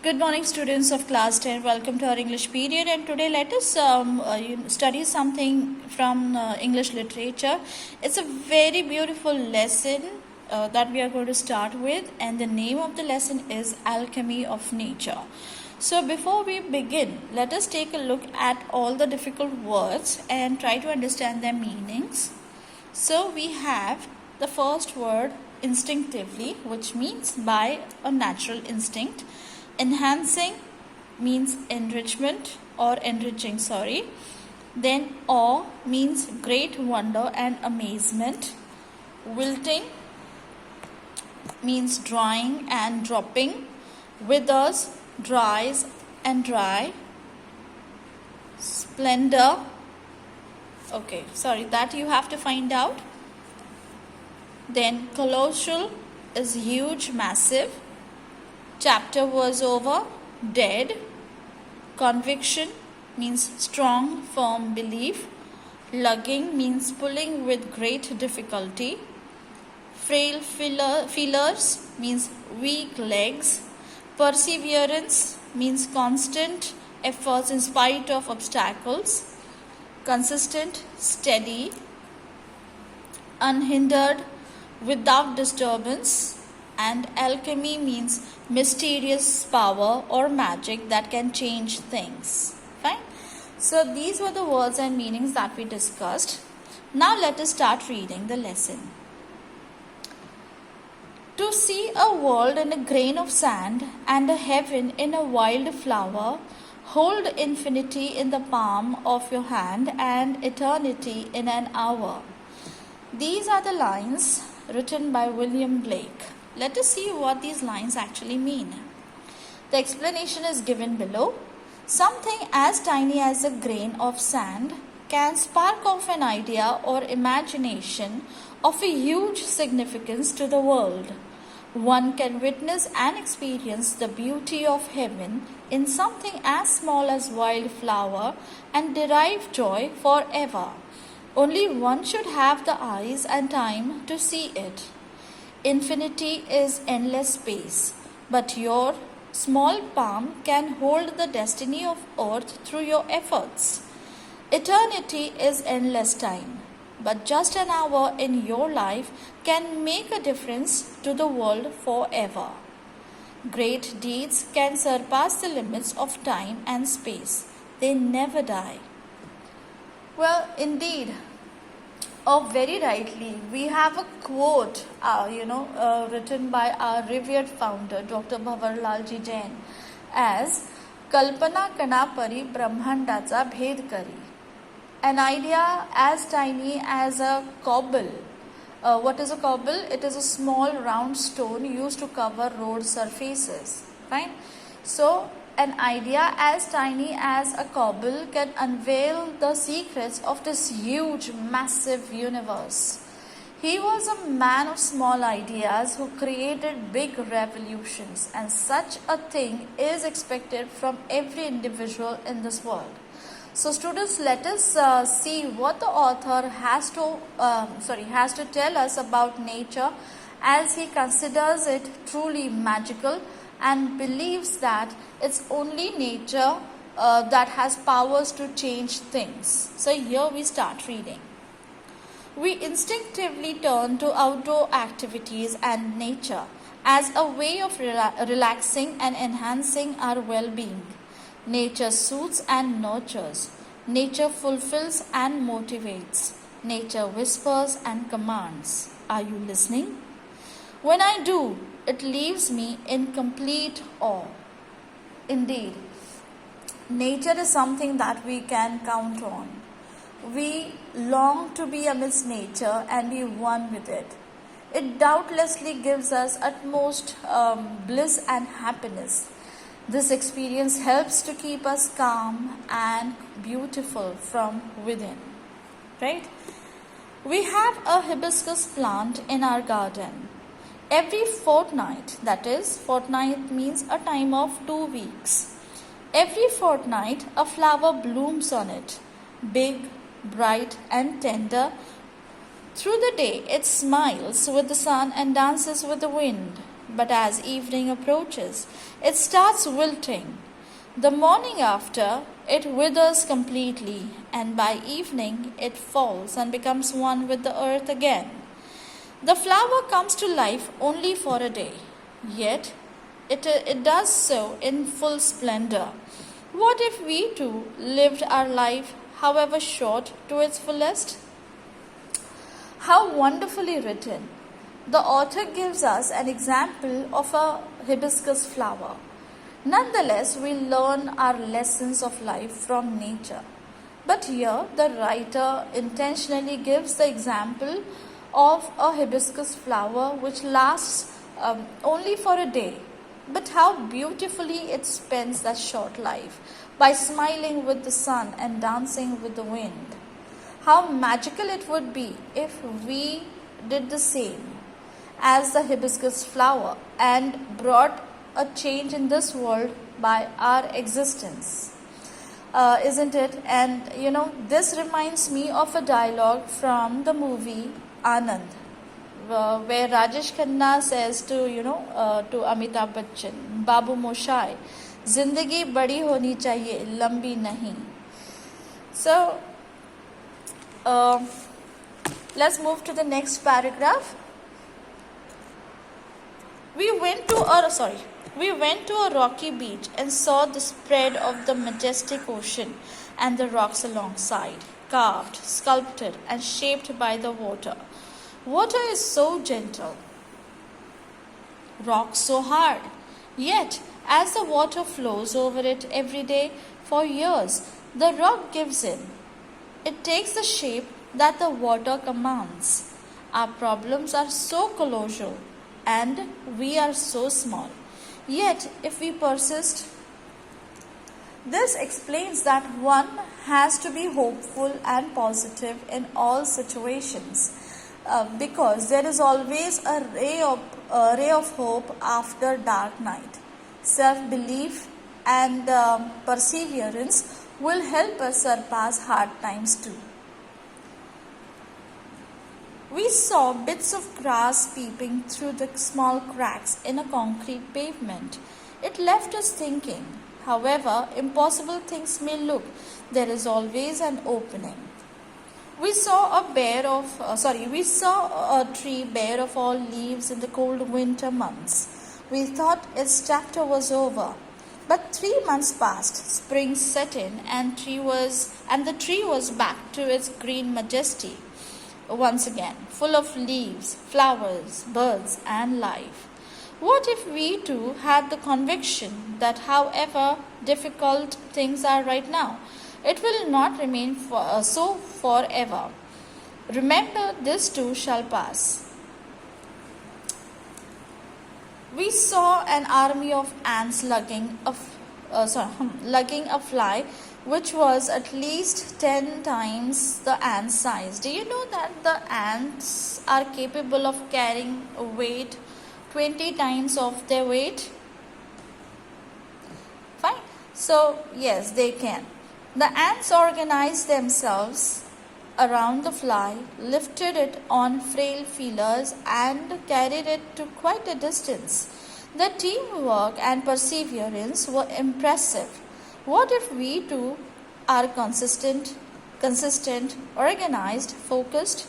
Good morning, students of class 10. Welcome to our English period. And today, let us study something from English literature. It's a very beautiful lesson that we are going to start with, and the name of the lesson is Alchemy of Nature. So, before we begin, let us take a look at all the difficult words and try to understand their meanings. So, we have the first word instinctively, which means by a natural instinct. Enhancing means enrichment or enriching, Then awe means great wonder and amazement. Wilting means drying and dropping. Withers, dries and dry. Splendor, that you have to find out. Then colossal is huge, massive. Chapter was over, dead. Conviction means strong, firm belief. Lugging means pulling with great difficulty. Frail feelers means weak legs. Perseverance means constant efforts in spite of obstacles. Consistent, steady. Unhindered, without disturbance. And alchemy means mysterious power or magic that can change things. Fine. So these were the words and meanings that we discussed. Now let us start reading the lesson. To see a world in a grain of sand and a heaven in a wild flower, hold infinity in the palm of your hand and eternity in an hour. These are the lines written by William Blake. Let us see what these lines actually mean. The explanation is given below. Something as tiny as a grain of sand can spark off an idea or imagination of a huge significance to the world. One can witness and experience the beauty of heaven in something as small as wildflower and derive joy forever. Only one should have the eyes and time to see it. Infinity is endless space, but your small palm can hold the destiny of earth through your efforts. Eternity is endless time, but just an hour in your life can make a difference to the world forever. Great deeds can surpass the limits of time and space. They never die. Well, indeed. Very rightly, we have a quote, written by our revered founder, Dr. Bhavarlalji Jain, as "Kalpana kana pari brahmandacha bhed kari." An idea as tiny as a cobble. What is a cobble? It is a small round stone used to cover road surfaces. Fine. So, an idea as tiny as a cobble can unveil the secrets of this huge, massive universe. He was a man of small ideas who created big revolutions, and such a thing is expected from every individual in this world. So, students, let us see what the author has to tell us about nature, as he considers it truly magical and believes that it's only nature that has powers to change things. So here we start reading. We instinctively turn to outdoor activities and nature as a way of relaxing and enhancing our well-being. Nature soothes and nurtures. Nature fulfills and motivates. Nature whispers and commands. Are you listening? When I do, it leaves me in complete awe. Indeed, nature is something that we can count on. We long to be amidst nature and be one with it. It doubtlessly gives us utmost bliss and happiness. This experience helps to keep us calm and beautiful from within. Right? We have a hibiscus plant in our garden. Every fortnight, that is, fortnight means a time of 2 weeks. Every fortnight, a flower blooms on it, big, bright, and tender. Through the day, it smiles with the sun and dances with the wind. but as evening approaches, it starts wilting. The morning after, it withers completely, and by evening, it falls and becomes one with the earth again. The flower comes to life only for a day, yet it does so in full splendor. What if we too lived our life, however short, to its fullest? How wonderfully written! The author gives us an example of a hibiscus flower. Nonetheless, we learn our lessons of life from nature. But here, the writer intentionally gives the example of a hibiscus flower which lasts only for a day. But how beautifully it spends that short life by smiling with the sun and dancing with the wind. How magical it would be if we did the same as the hibiscus flower and brought a change in this world by our existence. Isn't it? And this reminds me of a dialogue from the movie Anand, where Rajesh Khanna says to to Amitabh Bachchan, Babu Moshai, Zindagi badi honi chahiye, lambi nahi. So let's move to the next paragraph. We went to a rocky beach and saw the spread of the majestic ocean and the rocks alongside, carved, sculpted, and shaped by the water. Water is so gentle, rocks so hard. Yet, as the water flows over it every day for years, the rock gives in. It takes the shape that the water commands. Our problems are so colossal and we are so small. Yet, if we persist, this explains that one has to be hopeful and positive in all situations, because there is always a ray of hope after dark night. Self-belief and perseverance will help us surpass hard times too. We saw bits of grass peeping through the small cracks in a concrete pavement. It left us thinking. However impossible things may look, there is always an opening. We saw a tree bare of all leaves in the cold winter months. We thought its chapter was over. But 3 months passed, spring set in, and the tree was back to its green majesty once again, full of leaves, flowers, birds, and life. What if we too had the conviction that however difficult things are right now, it will not remain so forever? Remember, this too shall pass. We saw an army of ants lugging a fly which was at least 10 times the ant's size. Do you know that the ants are capable of carrying a weight 20 times of their weight? Fine. So, yes, they can. The ants organized themselves around the fly, lifted it on frail feelers, and carried it to quite a distance. The teamwork and perseverance were impressive. What if we too are consistent, organized, focused?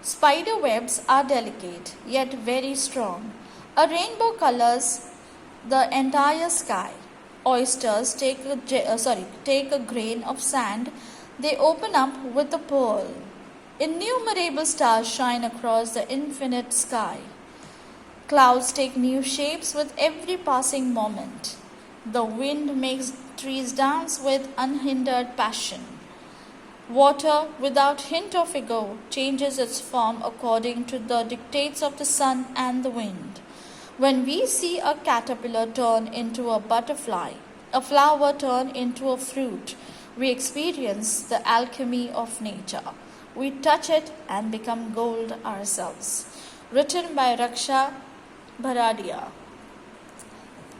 Spider webs are delicate yet very strong. A rainbow colors the entire sky. Oysters take a grain of sand, they open up with a pearl. Innumerable stars shine across the infinite sky. Clouds take new shapes with every passing moment. The wind makes trees dance with unhindered passion. Water, without hint of ego, changes its form according to the dictates of the sun and the wind. When we see a caterpillar turn into a butterfly, a flower turn into a fruit, we experience the alchemy of nature. We touch it and become gold ourselves. Written by Raksha Bharadia.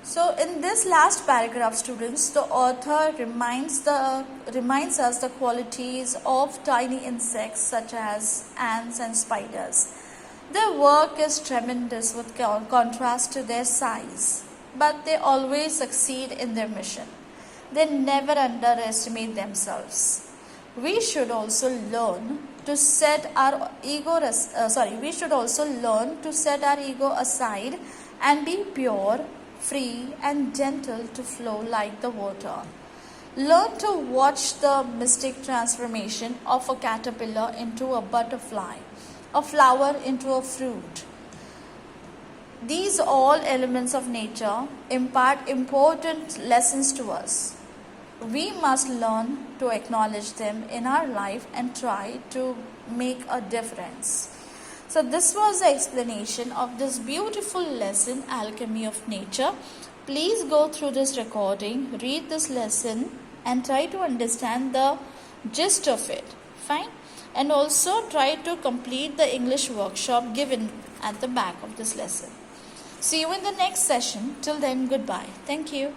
So in this last paragraph, students, the author reminds us the qualities of tiny insects such as ants and spiders. Their work is tremendous with contrast to their size, but they always succeed in their mission. They never underestimate themselves. We should also learn to set our we should also learn to set our ego aside and be pure, free, and gentle to flow like the water. Learn to watch the mystic transformation of a caterpillar into a butterfly, a flower into a fruit. These all elements of nature impart important lessons to us. We must learn to acknowledge them in our life and try to make a difference. So this was the explanation of this beautiful lesson, Alchemy of Nature. Please go through this recording, read this lesson and try to understand the gist of it. Fine? And also try to complete the English workshop given at the back of this lesson. See you in the next session. Till then, goodbye. Thank you.